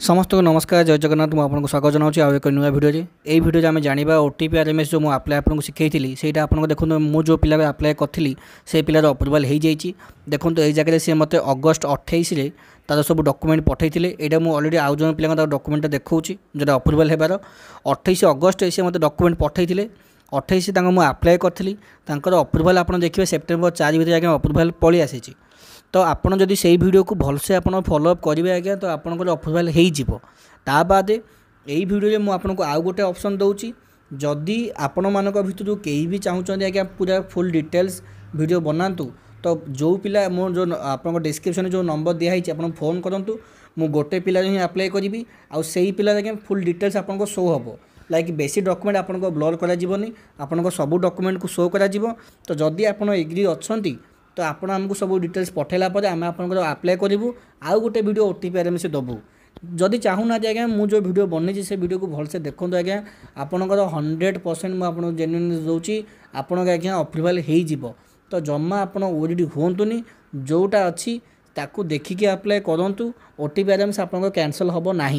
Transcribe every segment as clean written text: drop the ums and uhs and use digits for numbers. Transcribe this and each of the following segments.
समस्त को नमस्कार जय जगन्नाथ मुझे आपको स्वागत जनाऊँ आउ एक नुआ भिडियो ये भिडियो आम जाना ओटीपी आरएमएस जो मुझे आप्लाय आपको शिखाई से आपको देखो मुझे जो पिला आप्लाय करी से पिलार अप्रुवाल हो जाए देखो ये जगह सी मत अगस्ट 28 तार सब डॉक्यूमेंट पठाई यहाँ मुझे अलरेडी आउ जो पिला डॉक्यूमेंट देखा जो अप्रुवाल होबार 28 अगस्ट से मत डॉक्यूमेंट पठाई 28 मुझे आप्लाय करी अप्रुवाल आप देखिए सेप्टेम्बर 4 भितर आगे अप्रुवाल पलि आसी तो आपड़ जदि से वीडियो को भलसे आप फॉलोअप करेंगे आज्ञा तो आपंकर अप्रुवाल हो बाद यही वीडियो में मुझे आउ गोटे ऑप्शन दूसरी जदि आपण मान भर कहीं भी चाहते आज्ञा पूरा फुल डिटेल्स वीडियो बनातु तो जो पिला मो जो आप डिस्क्रिप्शन जो नंबर दिखाई आप फोन करूँ मु गोटे पिला ही अप्लाई करी आउ से पिला आज्ञा फुल डिटेल्स आपको शो हम लाइक बेसी डॉक्यूमेंट आपको ब्लर करानी आपको सब डॉक्यूमेंट को शो करा तो जदि आप एग्री अच्छा तो आप आमको सब डिटेल्स पठेला आम आप आप्लाय करूँ आउ गोटे वीडियो ओटीपी आरएमएस देवु जदि चाहूना आज्ञा मुझे वीडियो बनई से वीडियो को भलसे देखो आज्ञा आपंकर 100% मुझे जेन्युइन दूसरी आपन आज्ञा अप्रुवाल हो तो जमा आप ओरिडी हुंतुनि जोटा अच्छी ताकू देखिकी अप्लाई करूँ ओटीपी आरएमएस आप कैंसल हम ना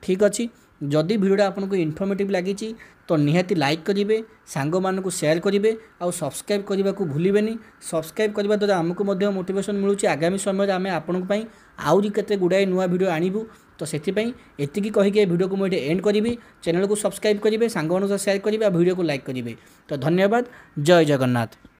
ठीक अच्छे जदि वीडियो आपको इनफॉर्मेटिव लगी तो निहाती लाइक करेंगे सांग मानू शेयर करेंगे आउ सब्सक्राइब करने को भूलें सब्सक्राइब करने द्वारा आमको मोटिवेशन मिलूँ आगामी समय आम आपण आउरी केते गुड़ाए नुआ वीडियो आणबू तो से एतिकी कहीकि वीडियो को मुझे एंड करी चैनल को सब्सक्राइब करेंगे सांग शेयर करेंगे वीडियो को लाइक करेंगे तो धन्यवाद जय जगन्नाथ।